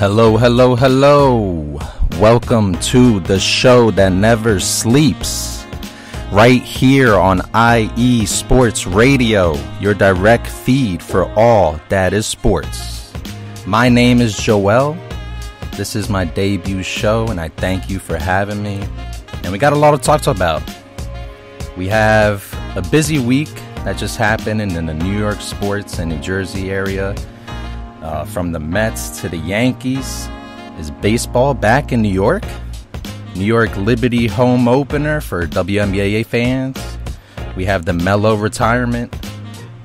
Hello, hello, hello. Welcome to the show that never sleeps. Right here on IE Sports Radio, your direct feed for all that is sports. My name is Joel. This is my debut show, and I thank you for having me. And we got a lot to talk about. We have a busy week that just happened in the New York sports and New Jersey area. From the Mets to the Yankees. Is baseball back in New York? New York Liberty home opener for WNBA fans. We have the Melo retirement.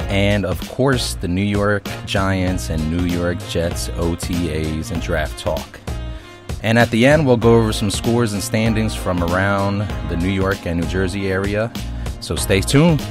And, of course, the New York Giants and New York Jets OTAs and draft talk. And at the end, we'll go over some scores and standings from around the New York and New Jersey area. So stay tuned.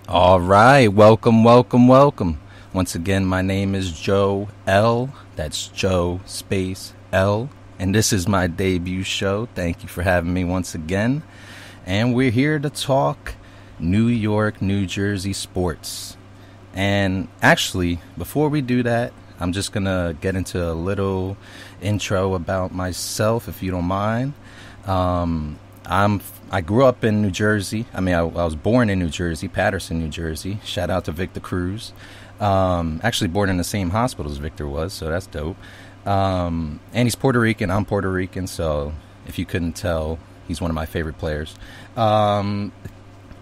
All right, welcome. Once again, my name is Joe L. That's Joe space L. And this is my debut show. Thank you for having me once again. And we're here to talk New York, New Jersey sports. And actually, before we do that, I'm just going to get into a little intro about myself, if you don't mind. I grew up in New Jersey. I was born in New Jersey, Paterson, New Jersey. Shout out to Victor Cruz. Actually born in the same hospital as Victor was, so that's dope. And he's Puerto Rican. I'm Puerto Rican, so if you couldn't tell, he's one of my favorite players. And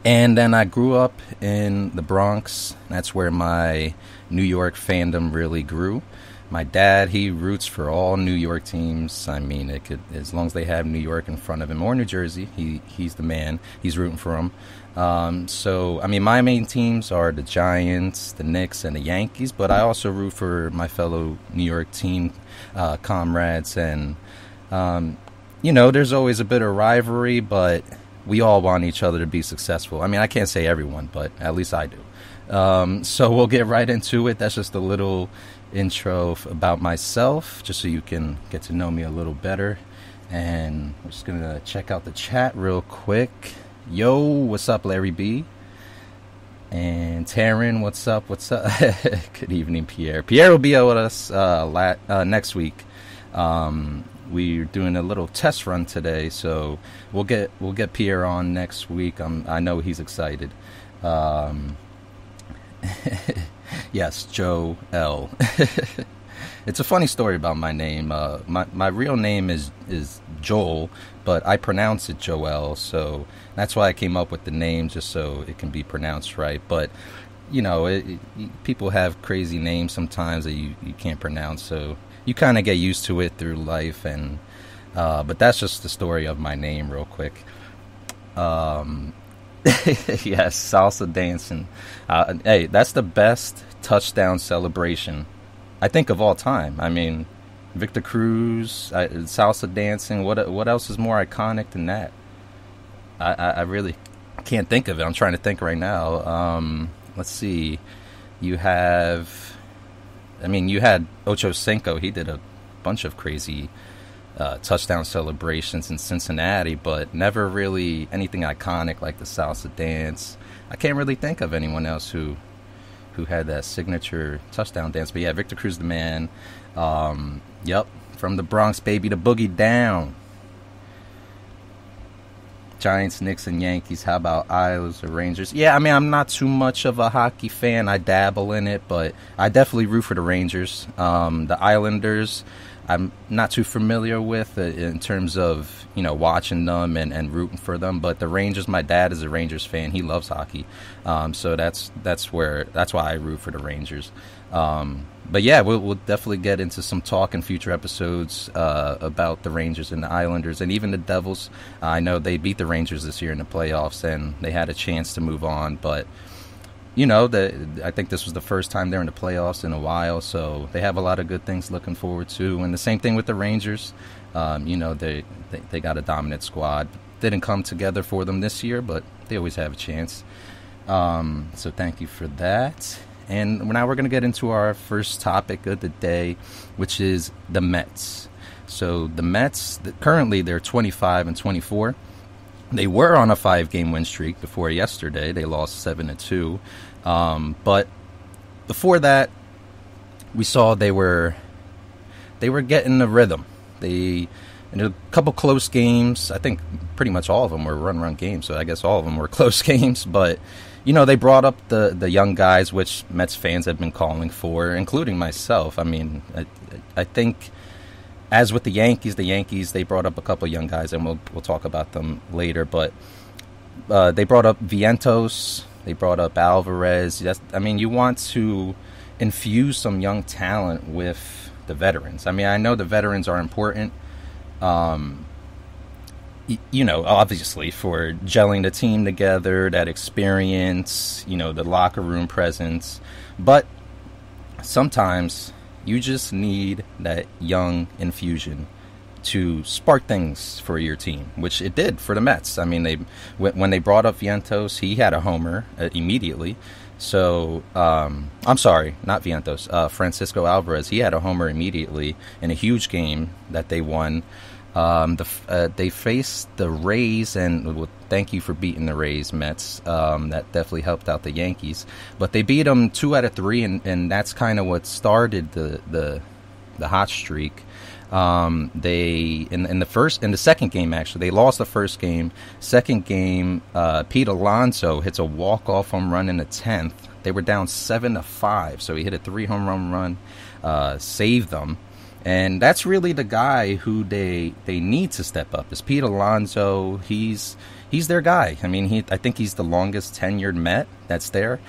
then I grew up in the Bronx. That's where my New York fandom really grew. My dad, he roots for all New York teams. I mean, as long as they have New York in front of him or New Jersey, he's the man. He's rooting for them. So, I mean, my main teams are the Giants, the Knicks, and the Yankees. But I also root for my fellow New York team comrades. And, there's always a bit of rivalry, but we all want each other to be successful. I mean, I can't say everyone, but at least I do. So we'll get right into it. That's just a little intro about myself, just so you can get to know me a little better. And we're just gonna check out the chat real quick. Yo, what's up, Larry B? And Taryn, what's up? Good evening, Pierre. Pierre will be out with us next week. We're doing a little test run today, so we'll get Pierre on next week. I know he's excited. Yes, Joe L. It's a funny story about my name. My real name is Joel, but I pronounce it Joel, so that's why I came up with the name, just so it can be pronounced right. But, people have crazy names sometimes that you can't pronounce, so you kind of get used to it through life. And but that's just the story of my name real quick. Yes, salsa dancing. Hey, that's the best touchdown celebration, I think, of all time. I mean, Victor Cruz, salsa dancing. What else is more iconic than that? I really can't think of it. I'm trying to think right now. Let's see. You had Ocho Cinco. He did a bunch of crazy touchdown celebrations in Cincinnati, but never really anything iconic like the salsa dance. I can't really think of anyone else who had that signature touchdown dance. But yeah, Victor Cruz, the man. Yep, from the Bronx, baby, the boogie down. Giants, Knicks, and Yankees. How about Isles or Rangers? Yeah, I mean, I'm not too much of a hockey fan. I dabble in it, but I definitely root for the Rangers. The Islanders, I'm not too familiar with in terms of, watching them and rooting for them. But the Rangers, my dad is a Rangers fan. He loves hockey. So that's why I root for the Rangers. But yeah, we'll definitely get into some talk in future episodes about the Rangers and the Islanders and even the Devils. I know they beat the Rangers this year in the playoffs and they had a chance to move on, but I think this was the first time they're in the playoffs in a while, so they have a lot of good things looking forward to. And the same thing with the Rangers. They got a dominant squad. Didn't come together for them this year, but they always have a chance. So thank you for that. And now we're going to get into our first topic of the day, which is the Mets. So the Mets, currently they're 25-24. They were on a 5-game win streak before yesterday. They lost 7-2. But before that, we saw they were getting the rhythm. In a couple close games, I think pretty much all of them were run games, so I guess all of them were close games. But, they brought up the young guys, which Mets fans have been calling for, including myself. I mean, I think, as with the Yankees, they brought up a couple of young guys, and we'll talk about them later. But they brought up Vientos, they brought up Alvarez. You want to infuse some young talent with the veterans. I mean, I know the veterans are important, obviously for gelling the team together, that experience, the locker room presence. But sometimes you just need that young infusion to spark things for your team, which it did for the Mets. I mean, when they brought up Vientos, he had a homer immediately. So, I'm sorry, not Vientos. Francisco Alvarez, he had a homer immediately in a huge game that they won. They faced the Rays, and thank you for beating the Rays, Mets. That definitely helped out the Yankees. But they beat them 2 out of 3, and that's kind of what started the hot streak. They in the second game, actually, they lost the first game. Second game, Pete Alonso hits a walk-off home run in the 10th. They were down 7-5, so he hit a 3-home run, saved them. And that's really the guy who they need to step up. Is Pete Alonso. He's their guy. I mean, I think he's the longest tenured Met that's there.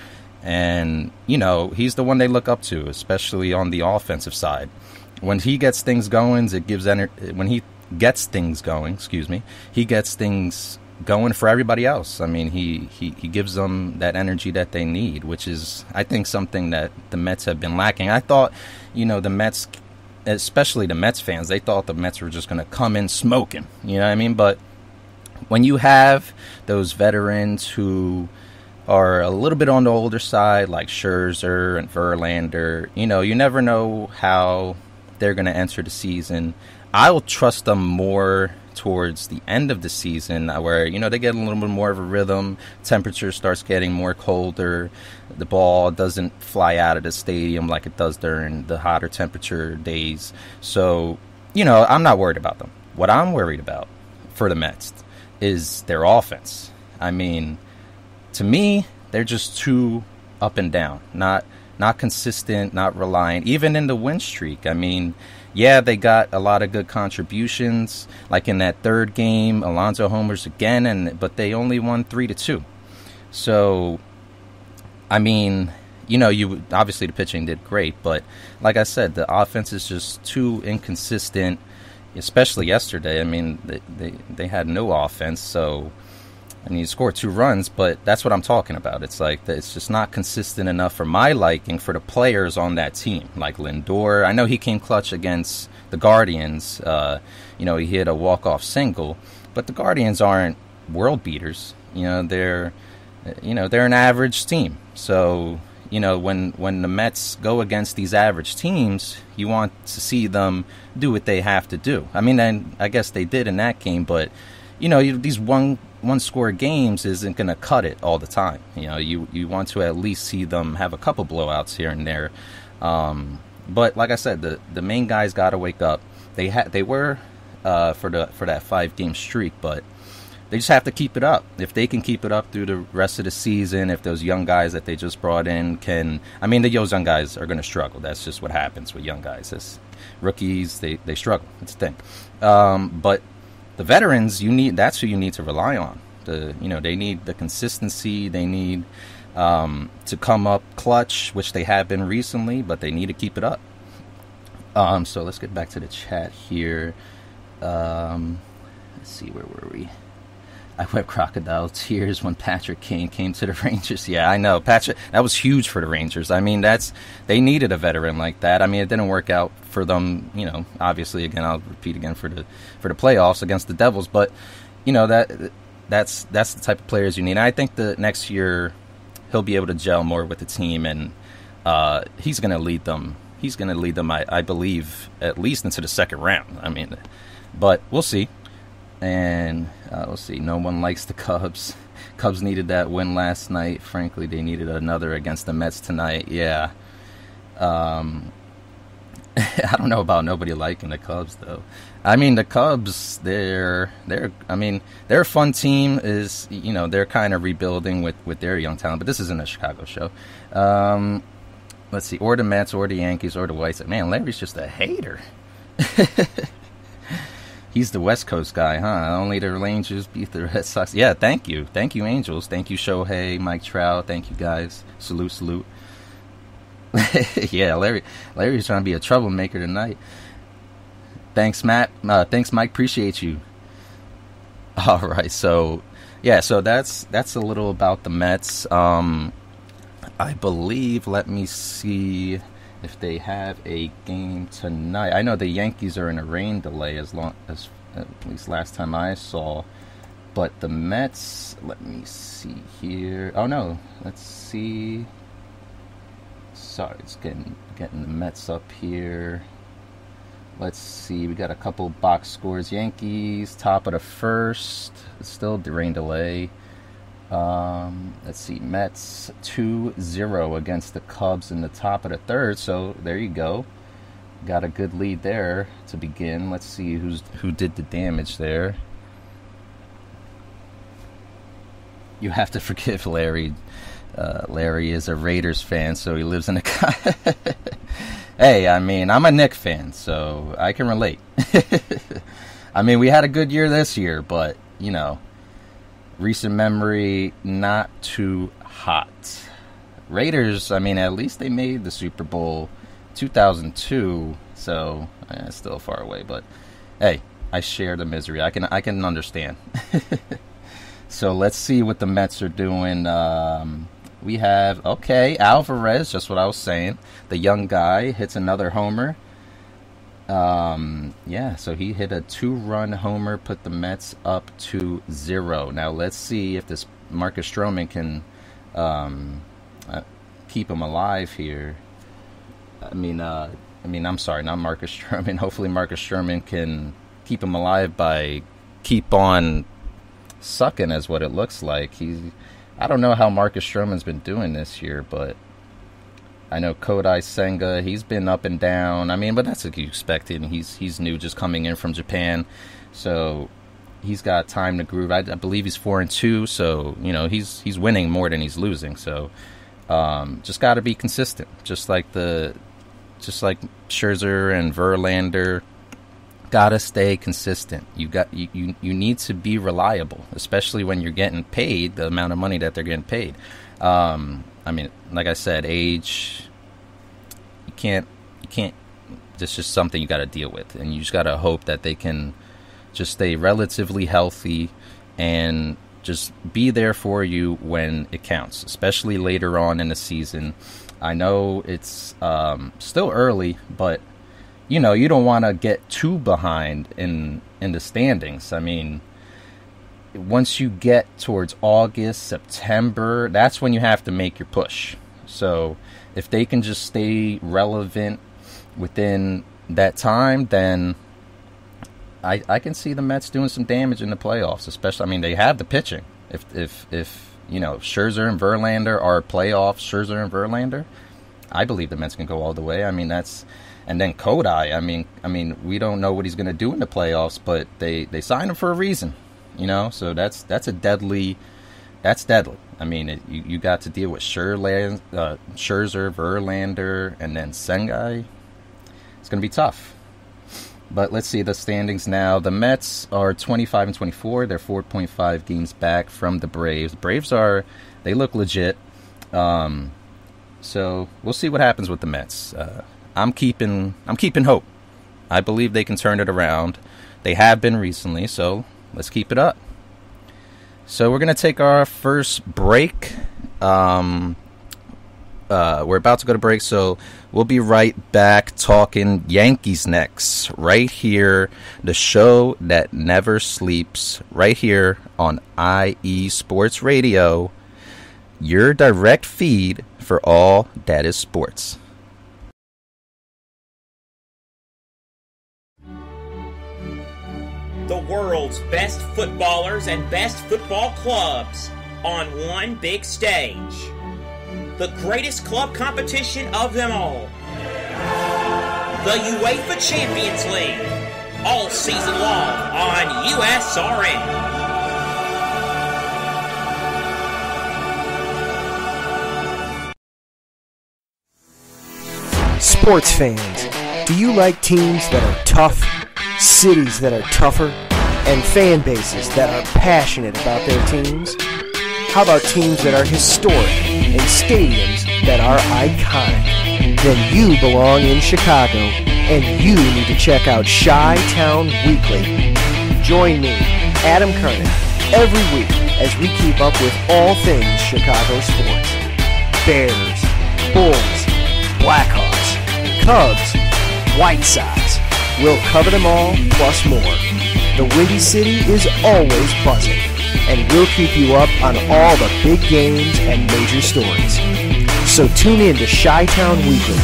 And, he's the one they look up to, especially on the offensive side. When he gets things going, he gets things going for everybody else. I mean, he gives them that energy that they need, which is, I think, something that the Mets have been lacking. I thought, the Mets, especially the Mets fans, they thought the Mets were just going to come in smoking. You know what I mean? But when you have those veterans who are a little bit on the older side, like Scherzer and Verlander, you never know how they're going to enter the season. I'll trust them more towards the end of the season, where they get a little bit more of a rhythm, temperature starts getting more colder, the ball doesn't fly out of the stadium like it does during the hotter temperature days. So I'm not worried about them. What I'm worried about for the Mets is their offense. I mean, to me, they're just too up and down, not consistent, not reliant, even in the win streak. I mean, yeah, they got a lot of good contributions. Like in that third game, Alonso homers again, but they only won 3-2. So, I mean, obviously the pitching did great, but like I said, the offense is just too inconsistent, especially yesterday. I mean, they had no offense, so you scored 2 runs, but that's what I'm talking about. It's like it's just not consistent enough for my liking for the players on that team. Like Lindor, I know he came clutch against the Guardians. He hit a walk-off single, but the Guardians aren't world beaters. They're an average team. So when the Mets go against these average teams, you want to see them do what they have to do. I mean, and I guess they did in that game, but these one-score games isn't going to cut it all the time. You want to at least see them have a couple blowouts here and there. But like I said, the main guys got to wake up. They were for that 5-game streak, but they just have to keep it up. If they can keep it up through the rest of the season, if those young guys that they just brought in the young guys are going to struggle. That's just what happens with young guys. As rookies, they struggle. It's a thing. But the veterans, that's who you need to rely on. They need the consistency. They need to come up clutch, which they have been recently, but they need to keep it up. So let's get back to the chat here. Let's see, where were we? I wept crocodile tears when Patrick Kane came to the Rangers. Yeah, I know. Patrick, that was huge for the Rangers. I mean, they needed a veteran like that. I mean, it didn't work out for them, obviously, again, I'll repeat again for the playoffs against the Devils, but that's the type of players you need. And I think the next year he'll be able to gel more with the team, and he's going to lead them. He's going to lead them, I believe, at least into the second round. I mean, but we'll see. And we'll see. No one likes the Cubs. Cubs needed that win last night. Frankly, they needed another against the Mets tonight. Yeah. I don't know about nobody liking the Cubs, though. I mean, the Cubs, they're a fun team. They're kind of rebuilding with their young talent. But this isn't a Chicago show. Let's see. Or the Mets, or the Yankees, or the White Sox. Man, Larry's just a hater. He's the West Coast guy, huh? Only the Rangers beat the Red Sox. Yeah, thank you. Thank you, Angels. Thank you, Shohei, Mike Trout. Thank you, guys. Salute. Yeah, Larry's trying to be a troublemaker tonight. Thanks, Matt. Thanks, Mike. Appreciate you. All right, so that's a little about the Mets. I believe, let me see if they have a game tonight. I know the Yankees are in a rain delay as at least last time I saw. But the Mets, let me see here. Oh no, let's see. Sorry, it's getting the Mets up here. Let's see, we got a couple box scores. Yankees, top of the first. It's still the rain delay. Let's see, Mets 2-0 against the Cubs in the top of the third. So there you go. Got a good lead there to begin. Let's see who did the damage there. You have to forgive Larry. Larry is a Raiders fan, so he lives in a... Hey, I mean, I'm a Knicks fan, so I can relate. I mean, we had a good year this year, but, recent memory, not too hot. Raiders, I mean, at least they made the Super Bowl 2002, so it's still far away, but hey, I share the misery. I can understand. So let's see what the Mets are doing. We have, Alvarez, just what I was saying. The young guy hits another homer. So he hit a 2-run homer, put the Mets up to 0. Now let's see if this Marcus Stroman can keep him alive here. I'm sorry, not Marcus Stroman. Hopefully Marcus Stroman can keep him alive by keep on sucking, as what it looks like. I don't know how Marcus Stroman's been doing this year, but I know Kodai Senga, he's been up and down. I mean, but that's what you expected. He's new, just coming in from Japan, so he's got time to groove. I believe he's 4-2, so he's winning more than he's losing. So just got to be consistent, just like Scherzer and Verlander. Gotta stay consistent. You need to be reliable, especially when you're getting paid the amount of money that they're getting paid. Like I said, age, you can't. It's just something you got to deal with, and you just got to hope that they can just stay relatively healthy and just be there for you when it counts, especially later on in the season. I know it's still early, but you don't want to get too behind in the standings. I mean, once you get towards August, September, that's when you have to make your push. So if they can just stay relevant within that time, then I can see the Mets doing some damage in the playoffs. Especially, they have the pitching. If Scherzer and Verlander are playoff Scherzer and Verlander, I believe the Mets can go all the way. And then Kodai, we don't know what he's going to do in the playoffs, but they signed him for a reason, so that's deadly. You got to deal with Scherzer, Verlander, and then Sengai. It's going to be tough. But let's see the standings now. The Mets are 25-24. They're 4.5 games back from the Braves. The Braves they look legit. So we'll see what happens with the Mets. I'm keeping hope. I believe they can turn it around. They have been recently, so let's keep it up. So we're going to take our first break. We're about to go to break, so we'll be right back talking Yankees next. Right here, the show that never sleeps. Right here on IE Sports Radio. Your direct feed for all that is sports. The world's best footballers and best football clubs on one big stage. The greatest club competition of them all. The UEFA Champions League. All season long on USRN. Sports fans, do you like teams that are tough, cities that are tougher, and fan bases that are passionate about their teams? How about teams that are historic and stadiums that are iconic? Then you belong in Chicago, and you need to check out Chi-Town Weekly. Join me, Adam Kernan, every week as we keep up with all things Chicago sports. Bears, Bulls, Blackhawks, Cubs, White Sox. We'll cover them all, plus more. The Windy City is always buzzing, and we'll keep you up on all the big games and major stories. So tune in to Chi-Town Weekly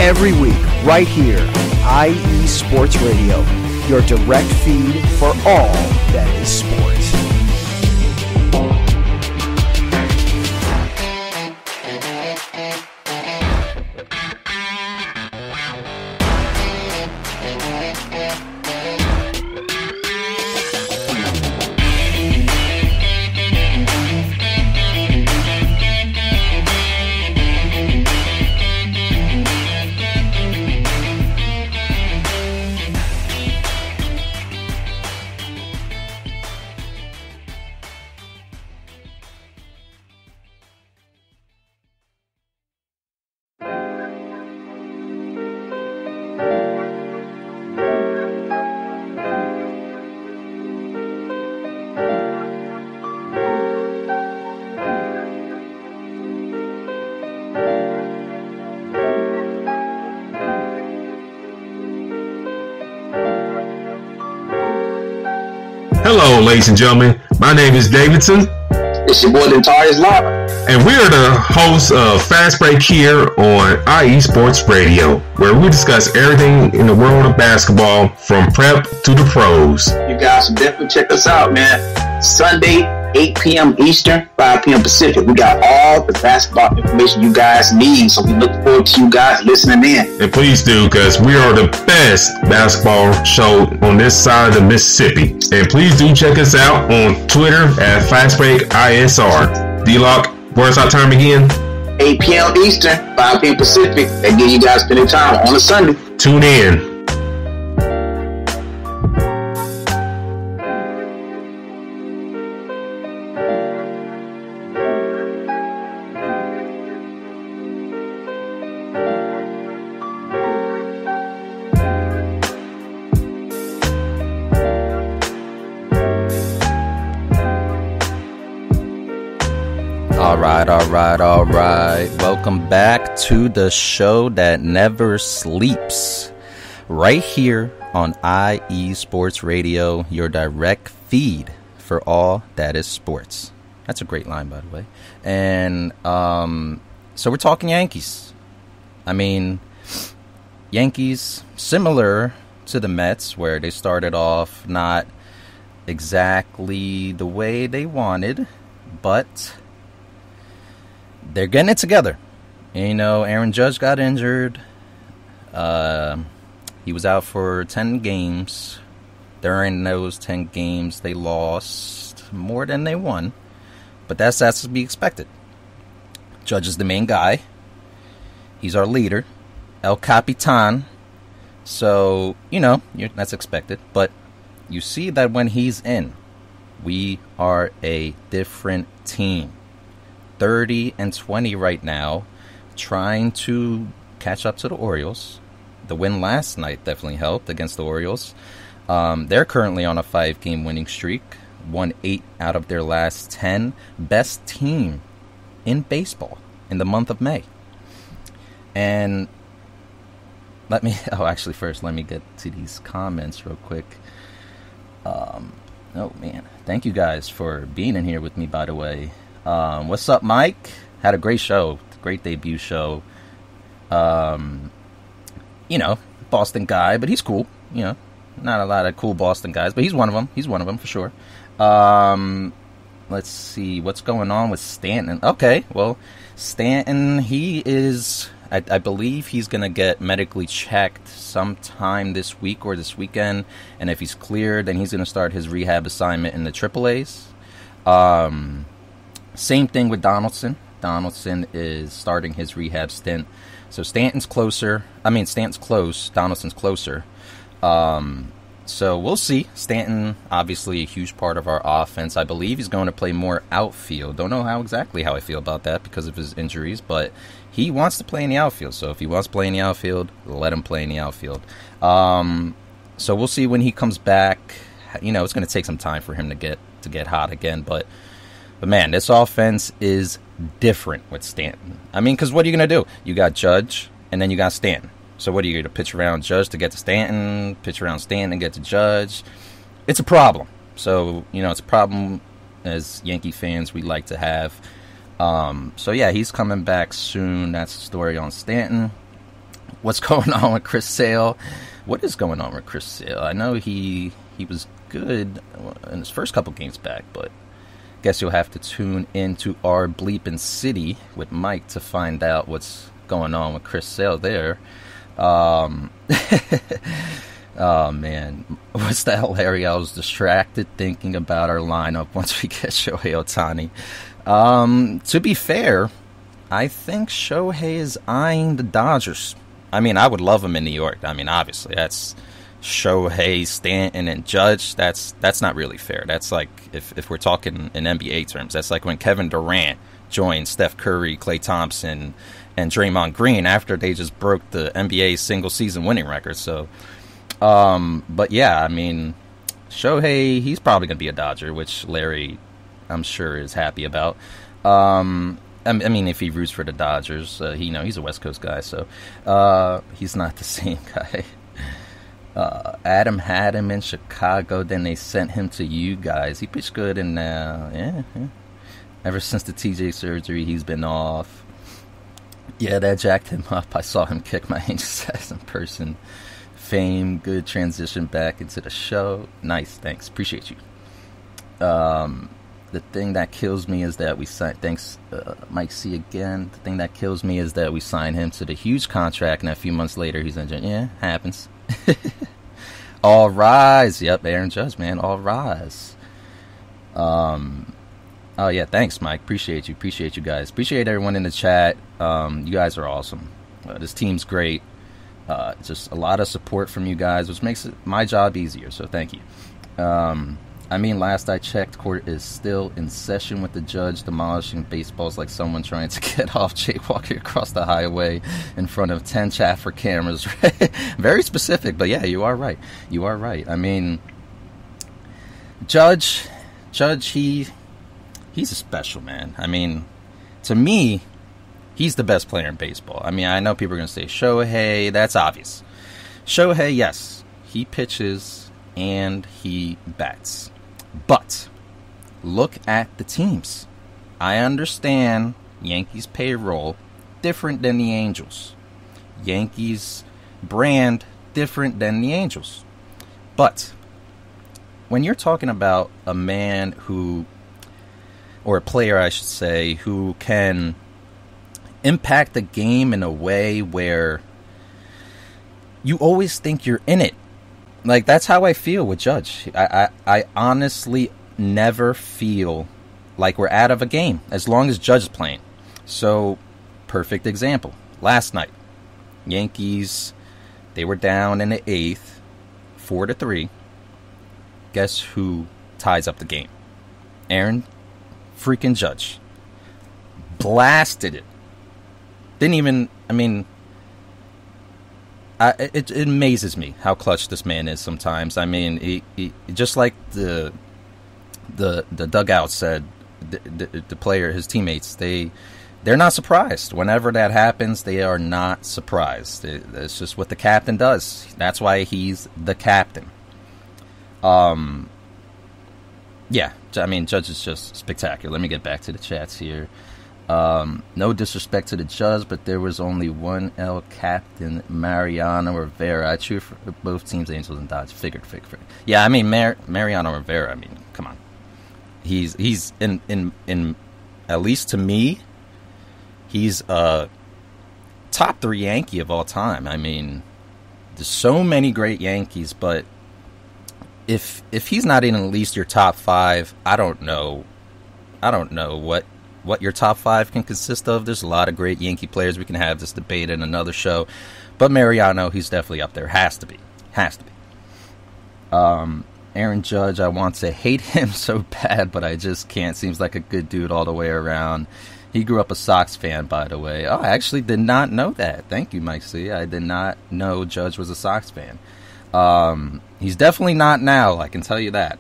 every week right here on IE Sports Radio, your direct feed for all that is sports. Hello, ladies and gentlemen. My name is Davidson. It's your boy, Dentarius Lava. And we are the hosts of Fast Break here on IE Sports Radio, where we discuss everything in the world of basketball from prep to the pros. You guys should definitely check us out, man. Sunday, 8 p.m. Eastern, 5 p.m. Pacific. We got all the basketball information you guys need, so we look forward to you guys listening in. And please do, because we are the best basketball show on this side of the Mississippi. And please do check us out on Twitter at FastBreakISR. D-Lock, where's our time again? 8 p.m. Eastern, 5 p.m. Pacific. That gives you guys plenty of time on a Sunday. Tune in. All right. Welcome back to the show that never sleeps. Right here on IE Sports Radio, your direct feed for all that is sports. That's a great line, by the way. And so we're talking Yankees. I mean, Yankees, similar to the Mets, where they started off not exactly the way they wanted, but they're getting it together. And, you know, Aaron Judge got injured. He was out for 10 games. During those 10 games, they lost more than they won. But that's to be expected. Judge is the main guy. He's our leader. El Capitan. So, you know, that's expected. But you see that when he's in, we are a different team. 30-20 right now, trying to catch up to the Orioles. The win last night definitely helped against the Orioles. They're currently on a 5-game winning streak. won 8 out of their last 10. Best team in baseball in the month of May. And first let me get to these comments real quick. Oh man, thank you guys for being in here with me, by the way. What's up, Mike? Had a great show, great debut show. Boston guy, but he's cool. Not a lot of cool Boston guys, but he's one of them. He's one of them for sure. Let's see what's going on with Stanton. Okay, well, Stanton, he is, I believe he's going to get medically checked sometime this week or this weekend, and if he's cleared, then he's going to start his rehab assignment in the AAAs. Same thing with Donaldson. Donaldson is starting his rehab stint. So Stanton's close. Donaldson's closer. So we'll see. Stanton, obviously a huge part of our offense. I believe he's going to play more outfield. Don't know exactly how I feel about that because of his injuries, but he wants to play in the outfield. So if he wants to play in the outfield, let him play in the outfield. So we'll see when he comes back. It's going to take some time for him to get hot again, but man, this offense is different with Stanton. Because what are you going to do? You got Judge, and then you got Stanton. So what are you going to pitch around Judge to get to Stanton, pitch around Stanton and get to Judge? It's a problem. So, it's a problem as Yankee fans we like to have. So, yeah, he's coming back soon. That's the story on Stanton. What's going on with Chris Sale? What is going on with Chris Sale? I know he was good in his first couple games back, but guess you'll have to tune into our Bleepin' City with Mike to find out what's going on with Chris Sale there. Oh man, what's that, Larry? I was distracted thinking about our lineup once we get Shohei Ohtani. To be fair, I think Shohei is eyeing the Dodgers. I would love him in New York. Obviously, that's Shohei, Stanton, and Judge. That's not really fair. That's like, if we're talking in NBA terms, that's like when Kevin Durant joined Steph Curry, Klay Thompson, and Draymond Green after they just broke the NBA single-season winning record. So, but yeah, Shohei, he's probably going to be a Dodger, which Larry, I'm sure, is happy about. If he roots for the Dodgers, he's a West Coast guy, so he's not the same guy. Adam had him in Chicago, then they sent him to you guys. He pitched good, and yeah. Ever since the TJ surgery, he's been off. Yeah, that jacked him up. I saw him kick my Angels ass in person. Fame, good transition back into the show. Nice, thanks. Appreciate you. The thing that kills me is that we signed... Thanks, Mike C. again. The thing that kills me is that we signed him to the huge contract, and a few months later, he's injured. Yeah, happens. All rise. Yep, Aaron Judge, man. All rise. Oh, yeah, thanks, Mike. Appreciate you guys. Appreciate everyone in the chat. You guys are awesome. This team's great. Just a lot of support from you guys, which makes my job easier, so thank you. Last I checked, court is still in session with the judge demolishing baseballs like someone trying to get off jaywalking across the highway in front of 10 chaffer cameras. Very specific, but yeah, you are right. Judge, he's a special man. To me, he's the best player in baseball. I know people are going to say Shohei. That's obvious. Shohei, yes, he pitches and he bats. But look at the teams. I understand Yankees payroll different than the Angels. Yankees brand different than the Angels. But when you're talking about a man who, or a player I should say, who can impact the game in a way where you always think you're in it. Like, that's how I feel with Judge. I honestly never feel like we're out of a game as long as Judge is playing. So, perfect example. Last night, Yankees, they were down in the 8th, 4-3. Guess who ties up the game? Aaron freaking Judge. Blasted it. Didn't even, it amazes me how clutch this man is sometimes. He just like the the dugout said the player, his teammates, they're not surprised. Whenever that happens, they are not surprised. It's just what the captain does. That's why he's the captain. Yeah, I mean, Judge is just spectacular. Let me get back to the chats here. No disrespect to the Judge, but there was only one L captain, Mariano Rivera. I cheer for both teams, Angels and Dodgers. Figured. Yeah, I mean, Mariano Rivera, I mean, come on. He's in at least to me, he's a top 3 Yankee of all time. I mean, there's so many great Yankees, but if he's not in at least your top 5, I don't know what your top 5 can consist of. There's a lot of great Yankee players. We can have this debate in another show, but Mariano, he's definitely up there. Has to be. Aaron Judge, I want to hate him so bad, but I just can't. Seems like a good dude all the way around. He grew up a Sox fan, by the way. Oh, I actually did not know that. Thank you, Mike C. I did not know Judge was a Sox fan. He's definitely not now, I can tell you that.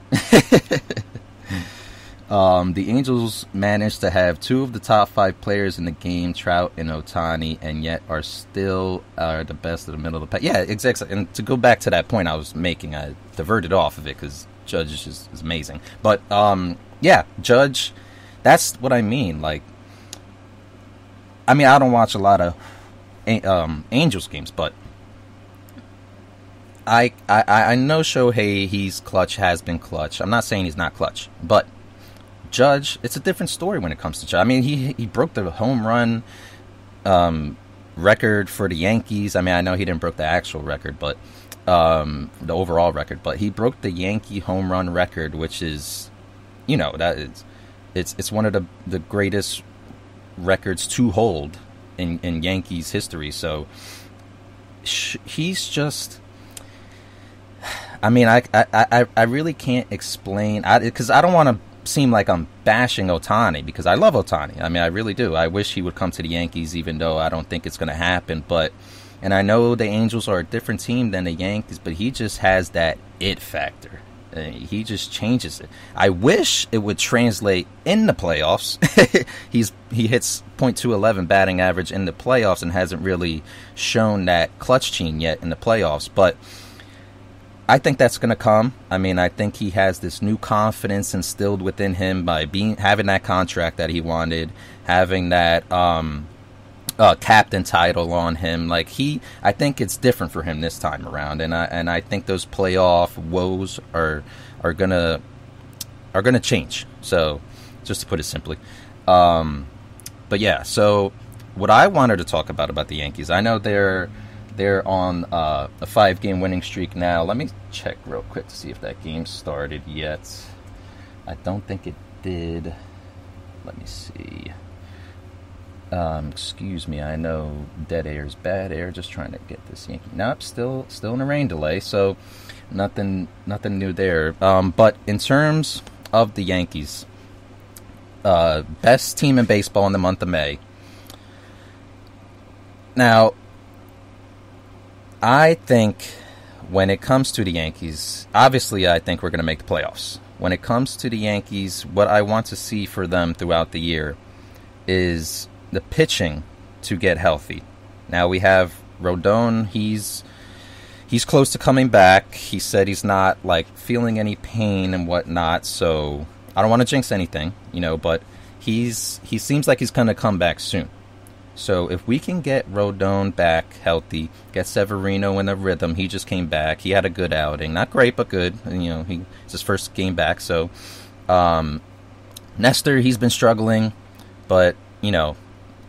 The Angels managed to have 2 of the top 5 players in the game, Trout and Ohtani, and yet are still the best of the middle of the pack. Yeah, exactly. And to go back to that point I was making, I diverted off of it because Judge is amazing. But, yeah, Judge, that's what I mean. Like, I mean, I don't watch a lot of Angels games, but I know Shohei, he's clutch, has been clutch. I'm not saying he's not clutch, but Judge, it's a different story when it comes to Judge. I mean, he broke the home run record for the Yankees. I mean, I know he didn't break the actual record, but the overall record, but he broke the Yankee home run record, which is, you know, that is, it's one of the greatest records to hold in Yankees history. So he's just, I mean, I really can't explain, because I don't want to seem like I'm bashing Ohtani, because I love Ohtani. I mean, I really do. I wish he would come to the Yankees, even though I don't think it's going to happen. And I know the Angels are a different team than the Yankees, but he just has that it factor. He just changes it. I wish it would translate in the playoffs. He hits .211 batting average in the playoffs and hasn't really shown that clutch gene yet in the playoffs, but I think that's going to come. I mean, I think he has this new confidence instilled within him by having that contract that he wanted, having that captain title on him. Like, I think it's different for him this time around, and I think those playoff woes are gonna change. So, just to put it simply, but yeah. So, what I wanted to talk about the Yankees, I know they're on a 5-game winning streak now. Let me check real quick to see if that game started yet. I don't think it did. Let me see. Excuse me, I know dead air is bad air. Just trying to get this Yankee. Nope, still in a rain delay, so nothing new there. But in terms of the Yankees, best team in baseball in the month of May. Now, I think when it comes to the Yankees, obviously I think we're going to make the playoffs. When it comes to the Yankees, what I want to see for them throughout the year is the pitching to get healthy. Now we have Rodon, he's close to coming back. He said he's not like feeling any pain and whatnot, so I don't want to jinx anything, but he seems like he's going to come back soon. So if we can get Rodon back healthy, get Severino in a rhythm, he just came back. He had a good outing. Not great, but good. And, it's his first game back. So Nestor, he's been struggling, but,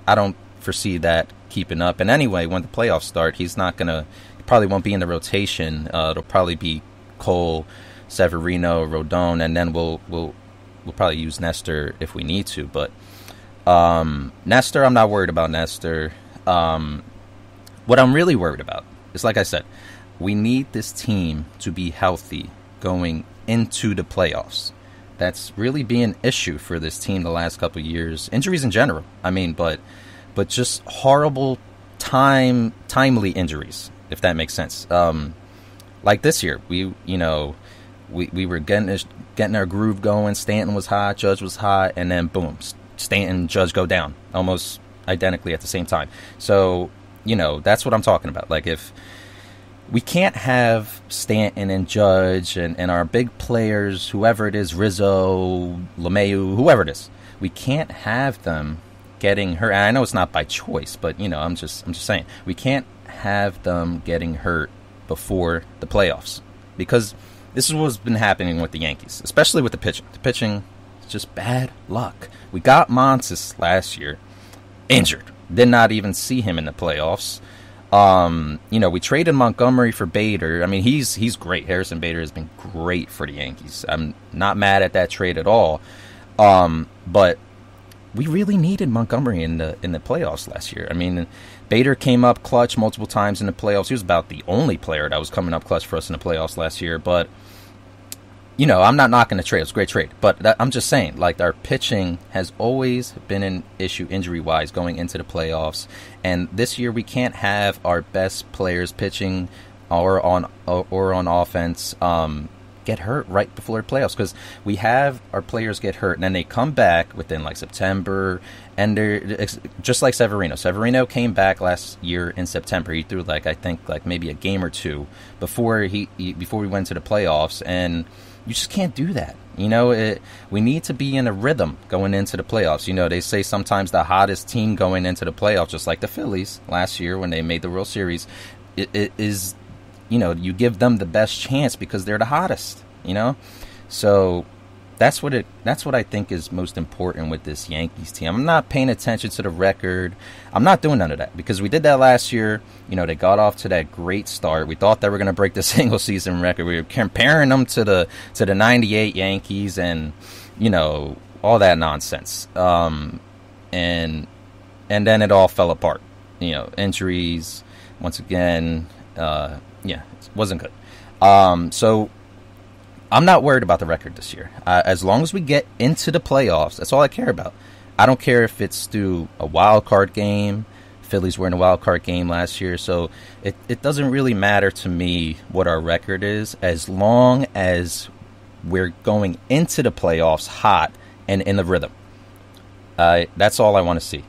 I don't foresee that keeping up. And anyway, when the playoffs start, he probably won't be in the rotation. It'll probably be Cole, Severino, Rodon, and then we'll probably use Nestor if we need to, but Nestor, I'm not worried about Nestor. What I'm really worried about is, like I said, we need this team to be healthy going into the playoffs. That's really been an issue for this team the last couple of years. Injuries in general, but just horrible timely injuries, if that makes sense. Like this year, we were getting getting their groove going. Stanton was hot, Judge was hot, and then boom, Stanton, Judge go down almost identically at the same time. So, that's what I'm talking about. Like, if we can't have Stanton and Judge and our big players, whoever it is, Rizzo, LeMahieu, whoever it is, we can't have them getting hurt. And I know it's not by choice, but I'm just saying we can't have them getting hurt before the playoffs, because this is what's been happening with the Yankees, especially with the pitching. The pitching is just bad luck. We got Montes last year injured, did not even see him in the playoffs. We traded Montgomery for Bader. I mean, he's great. Harrison Bader has been great for the Yankees. I'm not mad at that trade at all. But we really needed Montgomery in the playoffs last year. I mean, Bader came up clutch multiple times in the playoffs. He was about the only player that was coming up clutch for us in the playoffs last year. But, I'm not knocking the trade. It was a great trade. But I'm just saying, like, our pitching has always been an issue injury-wise going into the playoffs. And this year we can't have our best players pitching or on offense get hurt right before the playoffs, because we have our players get hurt and then they come back within like September, and they're just like Severino. Severino came back last year in September. He threw I think maybe a game or two before we went to the playoffs, and you just can't do that. We need to be in a rhythm going into the playoffs. They say sometimes the hottest team going into the playoffs, just like the Phillies last year when they made the World Series, it is, you give them the best chance because they're the hottest, So that's what I think is most important with this Yankees team. I'm not paying attention to the record. I'm not doing none of that, because we did that last year. They got off to that great start. We thought they were going to break the single season record. We were comparing them to the 98 Yankees and, all that nonsense. And then it all fell apart. Injuries, once again, it wasn't good. So I'm not worried about the record this year. As long as we get into the playoffs, that's all I care about. I don't care if it's through a wild card game. Phillies were in a wild card game last year, so it doesn't really matter to me what our record is, as long as we're going into the playoffs hot and in the rhythm. That's all I want to see.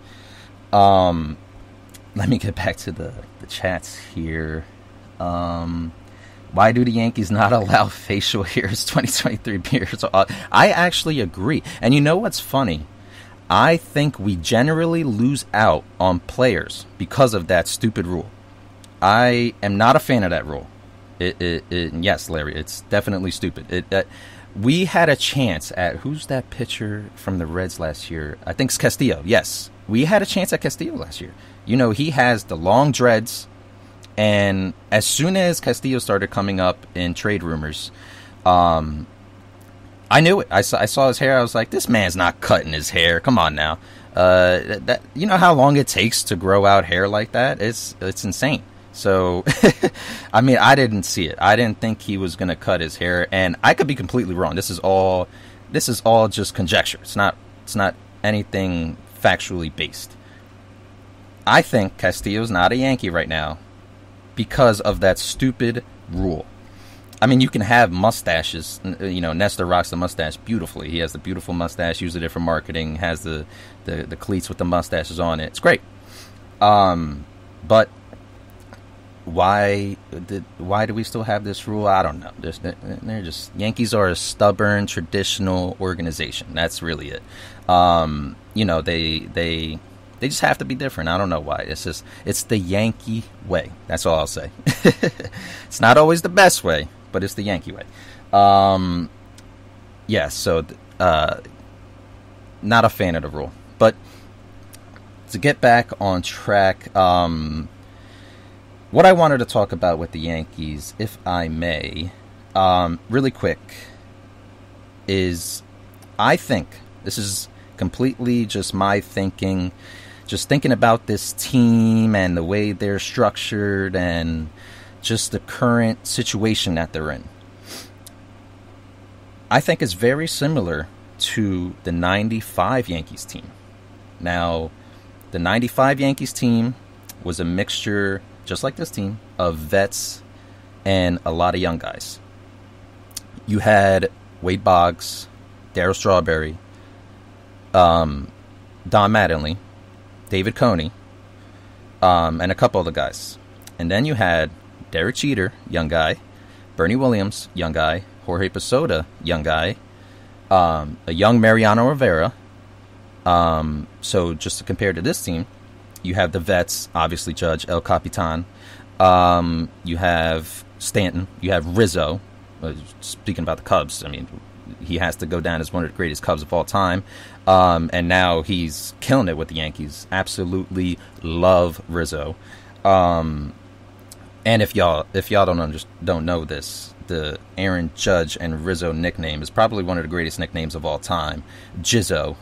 Let me get back to the chats here. Why do the Yankees not allow facial hairs 2023 beers? I actually agree. And you know what's funny? I think we generally lose out on players because of that stupid rule. I am not a fan of that rule. Yes, Larry, it's definitely stupid. We had a chance at, who's that pitcher from the Reds last year? I think it's Castillo. Yes, we had a chance at Castillo last year. He has the long dreads. And as soon as Castillo started coming up in trade rumors, I knew it. I saw his hair. I was like, this man's not cutting his hair. Come on now. You know how long it takes to grow out hair like that? It's insane. So, I mean, I didn't see it. I didn't think he was going to cut his hair. And I could be completely wrong. This is all just conjecture. It's not anything factually based. I think Castillo's not a Yankee right now because of that stupid rule. I mean, you can have mustaches. Nestor rocks the mustache beautifully. He has the beautiful mustache, uses it for marketing, has the cleats with the mustaches on it. It's great. But why do we still have this rule? I don't know. They're just Yankees are a stubborn, traditional organization. That's really it. They just have to be different. I don't know why. It's the Yankee way. That's all I'll say. It's not always the best way, but it's the Yankee way. So not a fan of the rule. But to get back on track, what I wanted to talk about with the Yankees, if I may, really quick, is I think this is completely just my thinking, just thinking about this team and the way they're structured and just the current situation that they're in. I think it's very similar to the 95 Yankees team. Now, the 95 Yankees team was a mixture, just like this team, of vets and a lot of young guys. You had Wade Boggs, Darryl Strawberry, Don Mattingly, David Coney, and a couple other guys. And then you had Derek Jeter, young guy, Bernie Williams, young guy, Jorge Posada, young guy, a young Mariano Rivera. So just to compare to this team, you have the vets, obviously Judge, El Capitan. You have Stanton. You have Rizzo. Speaking about the Cubs, I mean, he has to go down as one of the greatest Cubs of all time. And now he's killing it with the Yankees. Absolutely love Rizzo. And if y'all don't know this, the Aaron Judge and Rizzo nickname is probably one of the greatest nicknames of all time, Jizzo.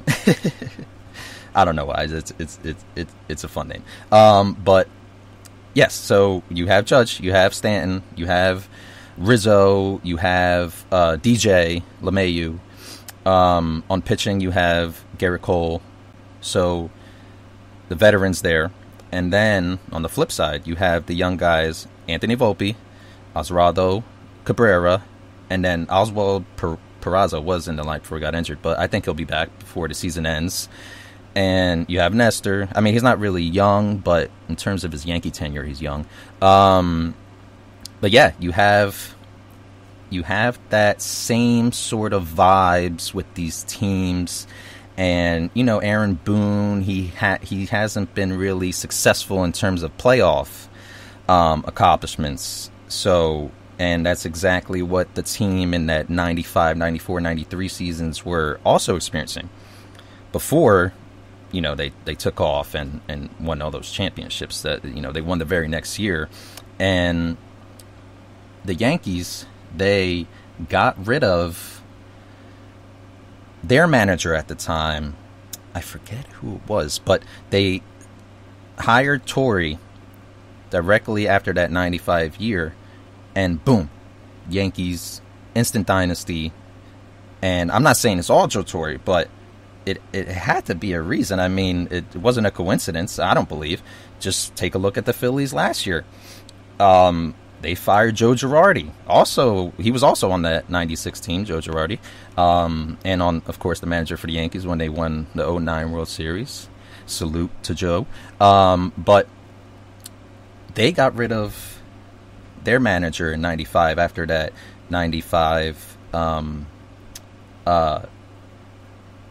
I don't know why. It's a fun name. But yes, so you have Judge, you have Stanton, you have Rizzo, you have DJ LeMahieu. On pitching, you have Garrett Cole. So the veterans there. And then on the flip side, you have the young guys, Anthony Volpe, Osvaldo Cabrera, and then Oswald Peraza was in the line before he got injured, but I think he'll be back before the season ends. And you have Nestor. I mean, he's not really young, but in terms of his Yankee tenure, he's young. But yeah, you have that same sort of vibes with these teams. And, you know, Aaron Boone, he hasn't been really successful in terms of playoff accomplishments. So, and that's exactly what the team in that 95, 94, 93 seasons were also experiencing before, you know, they took off and won all those championships that, you know, they won the very next year. And the Yankees, they got rid of their manager at the time. I forget who it was, but they hired Torre directly after that 95 year, and boom, Yankees, instant dynasty. And I'm not saying it's all Joe Torre, but it had to be a reason. I mean, it wasn't a coincidence, I don't believe. Just take a look at the Phillies last year. They fired Joe Girardi. He was also on that 96 team, Joe Girardi. And on, of course, the manager for the Yankees when they won the 2009 World Series. Salute to Joe. But they got rid of their manager in 95 after that 95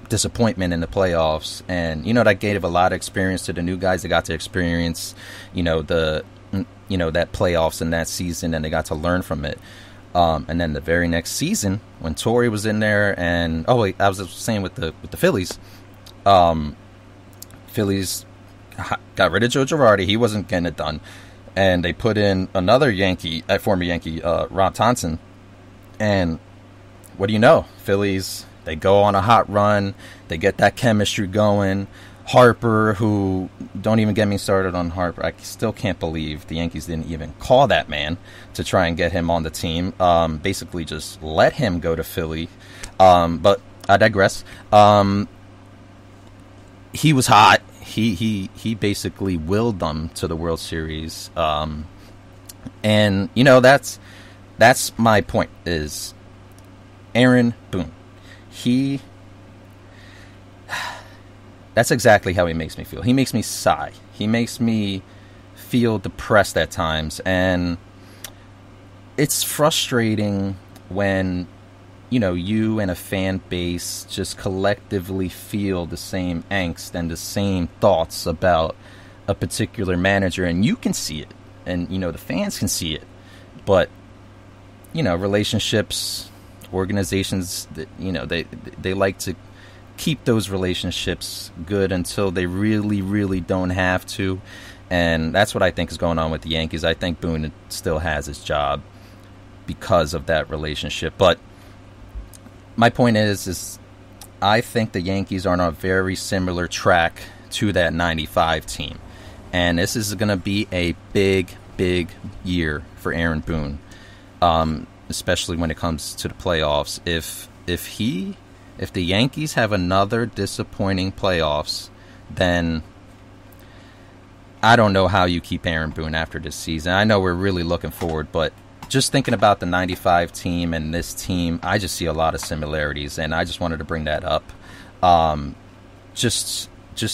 disappointment in the playoffs. And, you know, that gave a lot of experience to the new guys. They got to experience, that playoffs in that season, and they got to learn from it. And then the very next season, when Torre was in there, and I was saying with the Phillies, Phillies got rid of Joe Girardi. He wasn't getting it done, and they put in another former Yankee, Ron Thompson. And what do you know? Phillies, they go on a hot run. They get that chemistry going. Harper, who, don't even get me started on Harper. I still can't believe the Yankees didn't even call that man to try and get him on the team. Basically just let him go to Philly. But I digress. He was hot. He basically willed them to the World Series. And, that's my point, is Aaron Boone. That's exactly how he makes me feel. He makes me sigh. He makes me feel depressed at times. And it's frustrating when, you and a fan base just collectively feel the same angst and the same thoughts about a particular manager. And you can see it. And, the fans can see it. But, relationships, organizations, they like to keep those relationships good until they really, really don't have to. And that's what I think is going on with the Yankees. I think Boone still has his job because of that relationship. But my point is I think the Yankees are on a very similar track to that 95 team. And this is going to be a big, big year for Aaron Boone, especially when it comes to the playoffs. If the Yankees have another disappointing playoffs, then I don't know how you keep Aaron Boone after this season. I know we're really looking forward, but just thinking about the 95 team and this team, I just see a lot of similarities, and I just wanted to bring that up. Just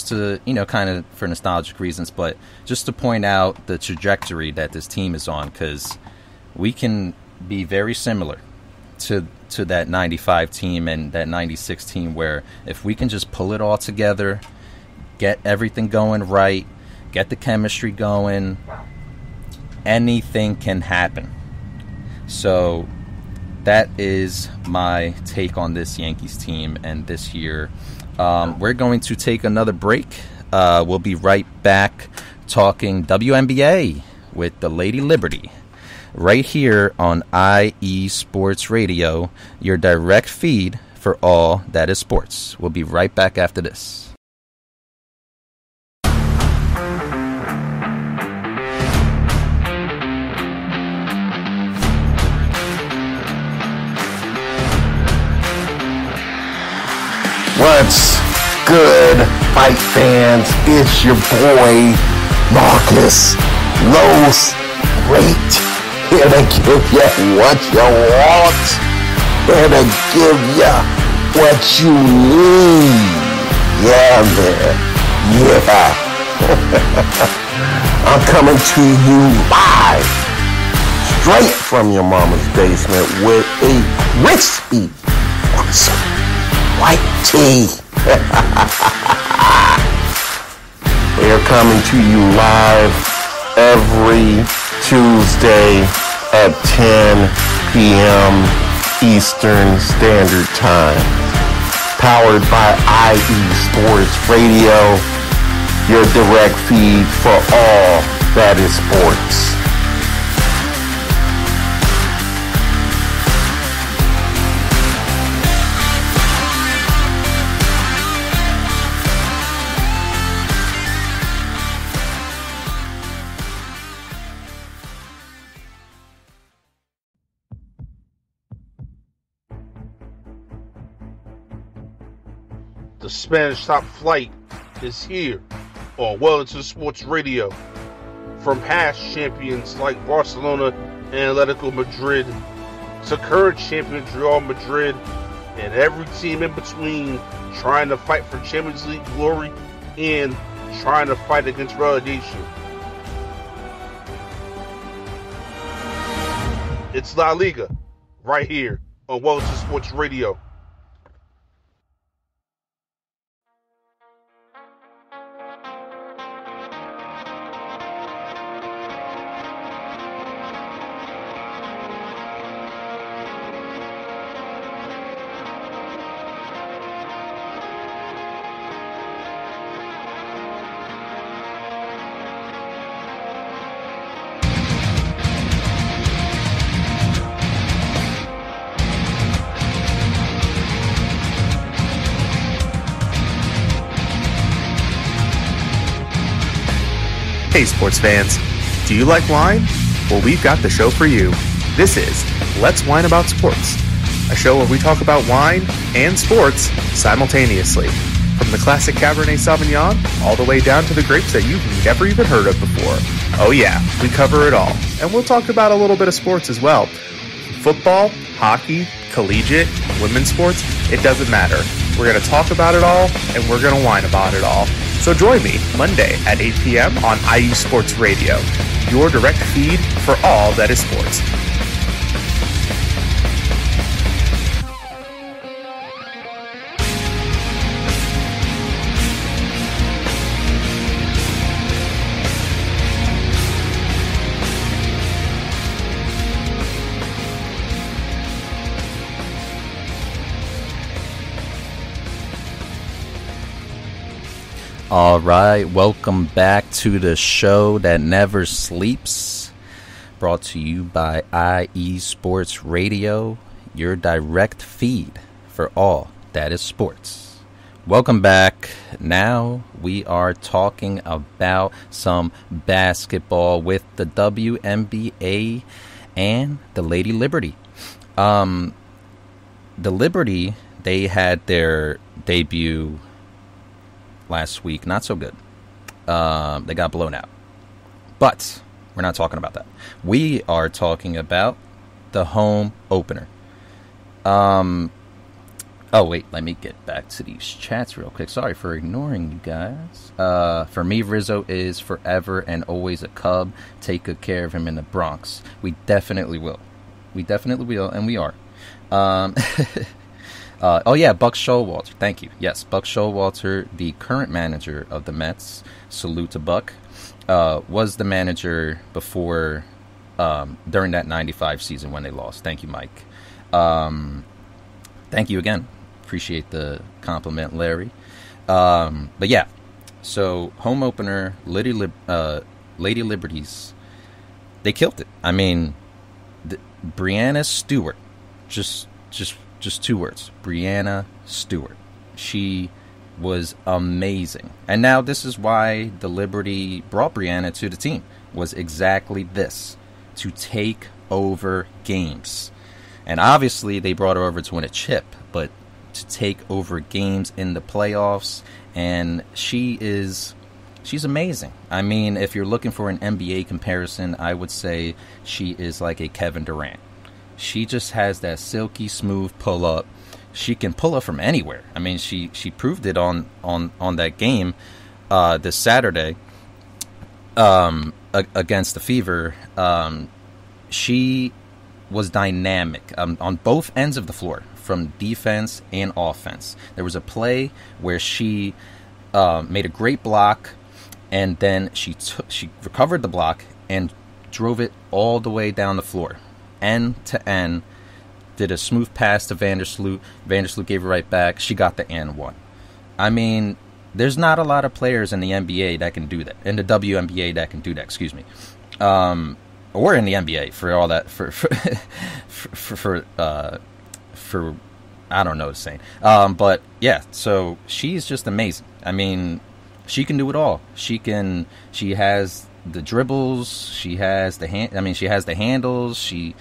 to, kind of for nostalgic reasons, but just to point out the trajectory that this team is on, because we can be very similar to that 95 team and that 96 team, where if we can just pull it all together, get everything going right, get the chemistry going, anything can happen. So that is my take on this Yankees team and this year. We're going to take another break. We'll be right back talking WNBA with the Lady Liberty right here on IE Sports Radio, your direct feed for all that is sports. We'll be right back after this. What's good, fight fans? It's your boy, Marcus Los Great, here to give you what you want, here to give you what you need. Yeah, man. Yeah. I'm coming to you live, straight from your mama's basement with a crispy, awesome white tea. We're coming to you live every Tuesday at 10 p.m. Eastern Standard Time. Powered by IE Sports Radio, your direct feed for all that is sports. The Spanish Top Flight is here on Wellington Sports Radio. From past champions like Barcelona and Atletico Madrid to current champions Real Madrid and every team in between, trying to fight for Champions League glory and trying to fight against relegation. It's La Liga right here on Wellington Sports Radio. Hey sports fans, do you like wine? Well, we've got the show for you. This is Let's Wine About Sports, a show where we talk about wine and sports simultaneously. From the classic Cabernet Sauvignon all the way down to the grapes that you've never even heard of before. Oh yeah, we cover it all. And we'll talk about a little bit of sports as well. Football, hockey, collegiate, women's sports, it doesn't matter. We're going to talk about it all, and we're going to whine about it all. So join me Monday at 8 p.m. on IU Sports Radio, your direct feed for all that is sports. All right, welcome back to the show that never sleeps, brought to you by IE Sports Radio, your direct feed for all that is sports. Welcome back. Now we are talking about some basketball with the WNBA and the Lady Liberty. The Liberty, they had their debut last week. Not so good. They got blown out. But we're not talking about that. We are talking about the home opener. Oh, wait, let me get back to these chats real quick. Sorry for ignoring you guys. For me, Rizzo is forever and always a Cub. Take good care of him in the Bronx. We definitely will. We definitely will, and we are. Oh, yeah, Buck Showalter. Thank you. Yes, Buck Showalter, the current manager of the Mets. Salute to Buck. Was the manager before, during that 95 season when they lost. Thank you, Mike. Thank you again. Appreciate the compliment, Larry. But yeah, so home opener, Lady Liberties, they killed it. I mean, Brianna Stewart, just 2 words, Brianna Stewart. She was amazing. And now this is why the Liberty brought Brianna to the team, was exactly this, to take over games. And obviously they brought her over to win a chip, but to take over games in the playoffs, and she's amazing. I mean, if you're looking for an NBA comparison, I would say she is like a Kevin Durant. She just has that silky smooth pull up. She can pull up from anywhere. I mean, she proved it on that game this Saturday against the Fever. She was dynamic on both ends of the floor, from defense and offense. There was a play where she made a great block, and then she recovered the block and drove it all the way down the floor, end to end. Did a smooth pass to Vandersloot. Vandersloot gave it right back. She got the and one. I mean, there's not a lot of players in the NBA that can do that. In the WNBA that can do that. Excuse me. Or in the NBA for all that for I don't know what to say. But yeah, so she's just amazing. I mean, she can do it all. She has the dribbles, she has the handles, she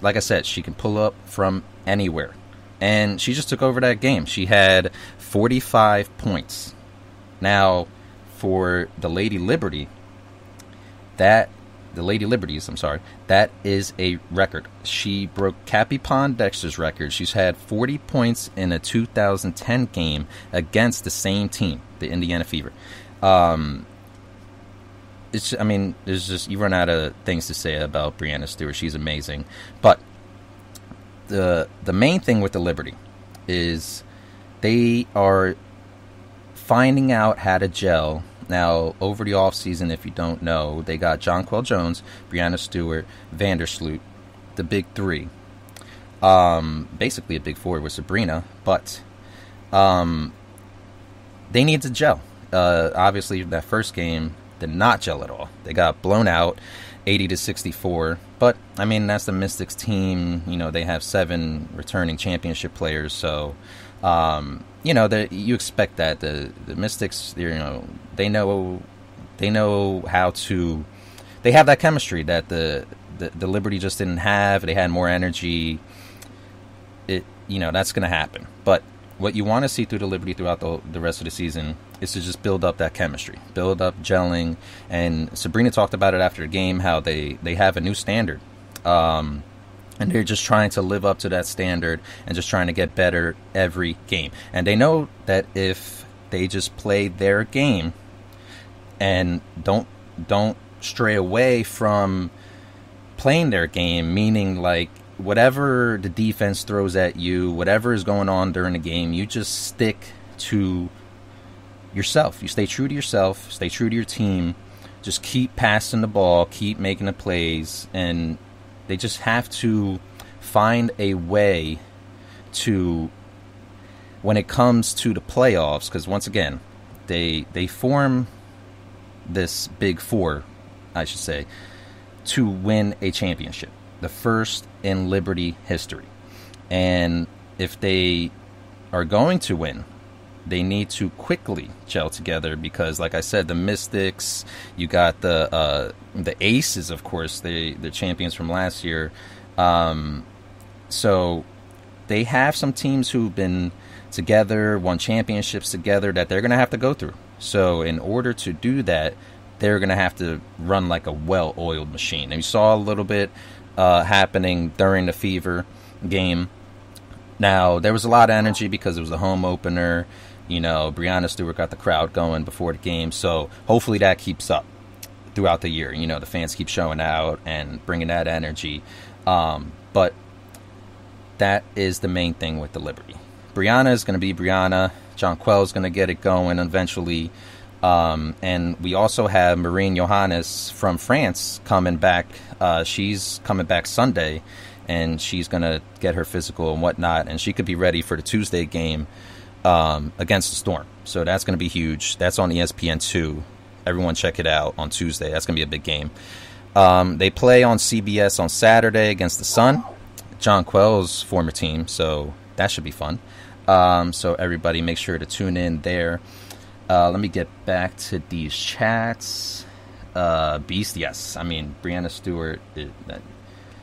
like I said, she can pull up from anywhere. And she just took over that game. She had 45 points. Now, for the Lady Liberties, that is a record. She broke Cappy Pondexter's record. She's had 40 points in a 2010 game against the same team, the Indiana Fever. There's just, you run out of things to say about Brianna Stewart. She's amazing. But the main thing with the Liberty is they are finding out how to gel. Now, over the offseason, if you don't know, they got Jonquel Jones, Brianna Stewart, Vandersloot, the big three. Basically a big four with Sabrina, but they need to gel. Obviously, that first game did not gel at all. They got blown out 80-64. But, I mean, that's the Mystics team. You know, they have 7 returning championship players. So, you expect that. The Mystics, they know how to. They have that chemistry that the Liberty just didn't have. They had more energy. That's going to happen. But what you want to see through the Liberty throughout the rest of the season is to just build up that chemistry, build up gelling. And Sabrina talked about it after the game, how they have a new standard. And they're just trying to live up to that standard and just trying to get better every game. And they know that if they just play their game and don't stray away from playing their game, meaning like whatever the defense throws at you, whatever is going on during the game, you just stick to yourself. You stay true to yourself, stay true to your team, just keep passing the ball, keep making the plays, and they just have to find a way to, when it comes to the playoffs, because once again, they form this big four, I should say, to win a championship, the first in Liberty history. And if they are going to win, they need to quickly gel together because, like I said, the Mystics, you got the Aces, of course, they're champions from last year. So they have some teams who've been together, won championships together that they're going to have to go through. So in order to do that, they're going to have to run like a well-oiled machine. And you saw a little bit happening during the Fever game. Now, there was a lot of energy because it was a home opener. You know, Breonna Stewart got the crowd going before the game, so hopefully that keeps up throughout the year. You know, the fans keep showing out and bringing that energy. But that is the main thing with the Liberty. Breonna is going to be Breonna. Jonquel is going to get it going eventually. And we also have Marine Johannes from France coming back. She's coming back Sunday, and she's going to get her physical and whatnot, and she could be ready for the Tuesday game against the Storm. So that's going to be huge. That's on ESPN2. Everyone check it out on Tuesday. That's going to be a big game. They play on CBS on Saturday against the Sun, Jonquel's former team, so that should be fun. So everybody make sure to tune in there. Let me get back to these chats. Beast, yes. I mean, Breonna Stewart,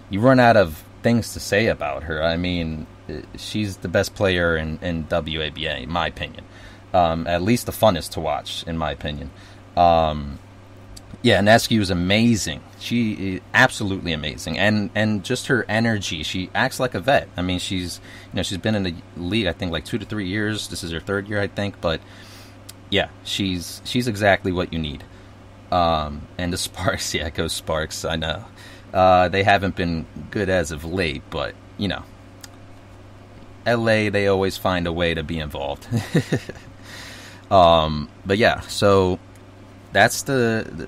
you run out of things to say about her. I mean, she's the best player in WABA, in my opinion. At least the funnest to watch, in my opinion. Yeah, Nescu is amazing. She is absolutely amazing, and just her energy. She acts like a vet. I mean, she's been in the league, I think, like 2 to 3 years. This is her 3rd year, I think. But yeah, she's exactly what you need. And the Sparks, yeah, go Sparks. I know they haven't been good as of late, but you know, LA, they always find a way to be involved. But yeah, so that's the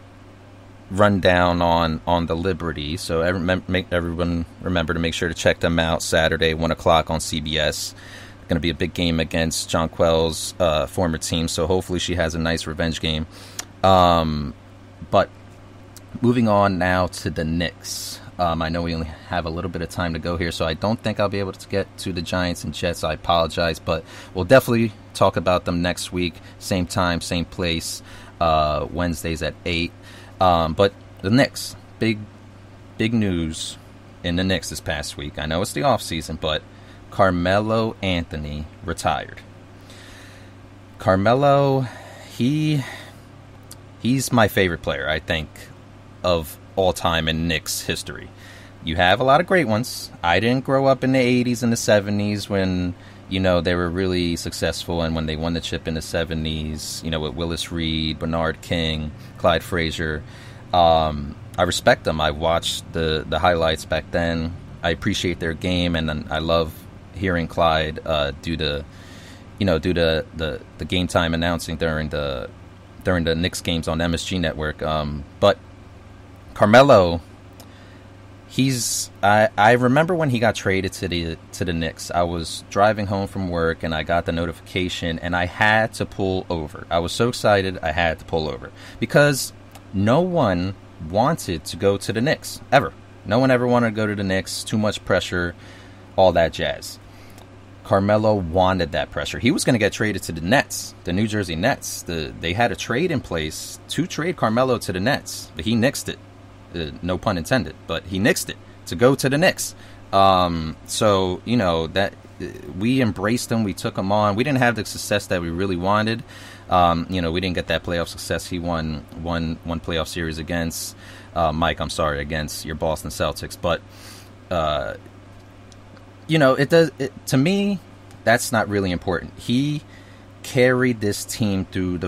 rundown on the Liberty. So everyone remember to make sure to check them out Saturday, 1 o'clock on CBS. Going to be a big game against Jonquel's former team, so hopefully she has a nice revenge game. But moving on now to the Knicks. I know we only have a little bit of time to go here, so I don't think I'll be able to get to the Giants and Jets. I apologize, but we'll definitely talk about them next week. Same time, same place, Wednesdays at 8. But the Knicks, big news in the Knicks this past week. I know it's the offseason, but Carmelo Anthony retired. Carmelo, he's my favorite player, I think, of all time in Knicks history. You have a lot of great ones. I didn't grow up in the 80s and the 70s when, you know, they were really successful, and when they won the chip in the 70s, you know, with Willis Reed, Bernard King, Clyde Frazier. I respect them. I watched the highlights back then. I appreciate their game, and I love hearing Clyde do the game time announcing during the Knicks games on MSG Network. But Carmelo, I remember when he got traded to the Knicks. I was driving home from work and I got the notification and I had to pull over. I was so excited I had to pull over because no one wanted to go to the Knicks ever. No one ever wanted to go to the Knicks. Too much pressure, all that jazz. Carmelo wanted that pressure. He was going to get traded to the Nets, the New Jersey Nets. They had a trade in place to trade Carmelo to the Nets, but he nixed it. No pun intended, but he nixed it to go to the Knicks. So, you know, that we embraced him. We took him on. We didn't have the success that we really wanted. You know, we didn't get that playoff success. He won one playoff series against against your Boston Celtics. But, you know, to me, that's not really important. He carried this team through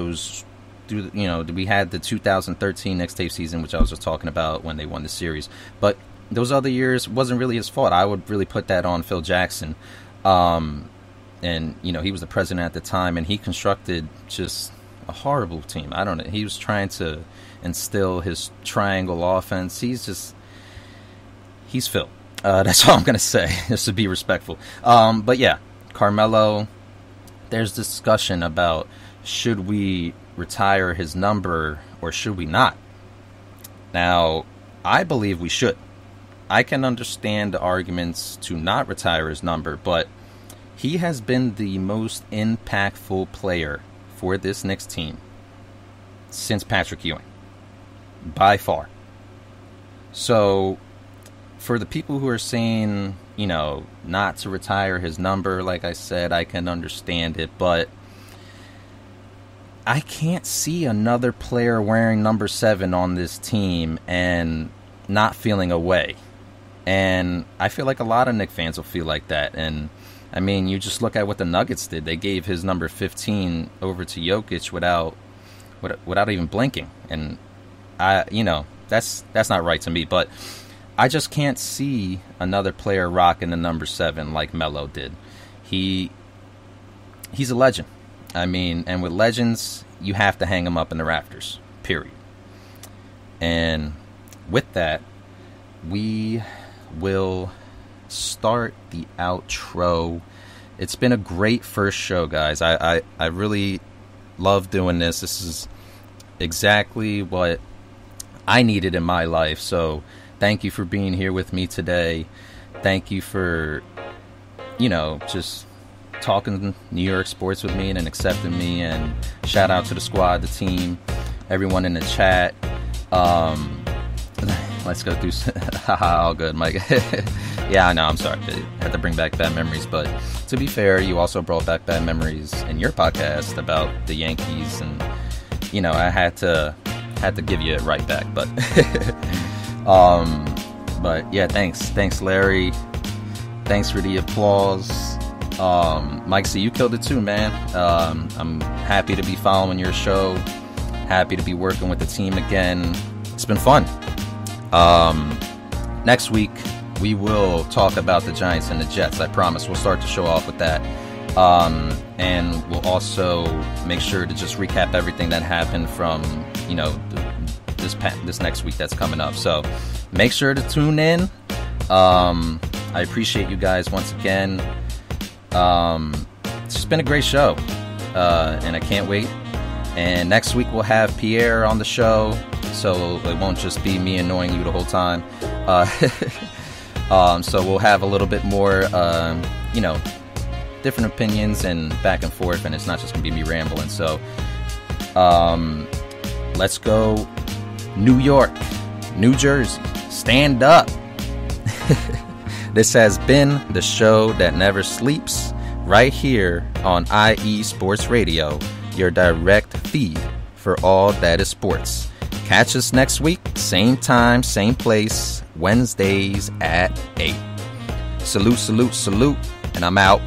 we had the 2013 next tape season, which I was just talking about when they won the series. But those other years wasn't really his fault. I would really put that on Phil Jackson. And, you know, he was the president at the time, and he constructed just a horrible team. I don't know. He was trying to instill his triangle offense. He's Phil. That's all I'm going to say, just to be respectful. But yeah, Carmelo, there's discussion about should we retire his number or should we not? Now, I believe we should. I can understand the arguments to not retire his number, but he has been the most impactful player for this Knicks team since Patrick Ewing, by far. So, for the people who are saying, you know, not to retire his number, like I said, I can understand it, but I can't see another player wearing number 7 on this team and not feeling away. And I feel like a lot of Knicks fans will feel like that. And, I mean, you just look at what the Nuggets did. They gave his number 15 over to Jokic without even blinking. And, that's not right to me. But I just can't see another player rocking the number 7 like Melo did. He's a legend. I mean, and with legends, you have to hang them up in the rafters, period. And with that, we will start the outro. It's been a great first show, guys. I really love doing this. This is exactly what I needed in my life. So thank you for being here with me today. Thank you for, just talking New York sports with me and accepting me. And shout out to the squad, the team, everyone in the chat. Let's go through. All good, Mike. Yeah, I know. I'm sorry. I had to bring back bad memories. But to be fair, you also brought back bad memories in your podcast about the Yankees. And, I had to give you it right back. But, but yeah, thanks. Thanks, Larry. Thanks for the applause. Mike, you killed it too, man. I'm happy to be following your show. Happy to be working with the team again. It's been fun. Next week, we will talk about the Giants and the Jets. I promise we'll start the show off with that. And we'll also make sure to just recap everything that happened from, this next week that's coming up. So make sure to tune in. I appreciate you guys once again. It's just been a great show. And I can't wait. And next week we'll have Pierre on the show, so it won't just be me annoying you the whole time. So we'll have a little bit more, different opinions and back and forth, and it's not just going to be me rambling. So let's go New York, New Jersey, stand up. This has been the show that never sleeps, right here on IE Sports Radio, your direct feed for all that is sports. Catch us next week, same time, same place, Wednesdays at 8. Salute, salute, salute, and I'm out.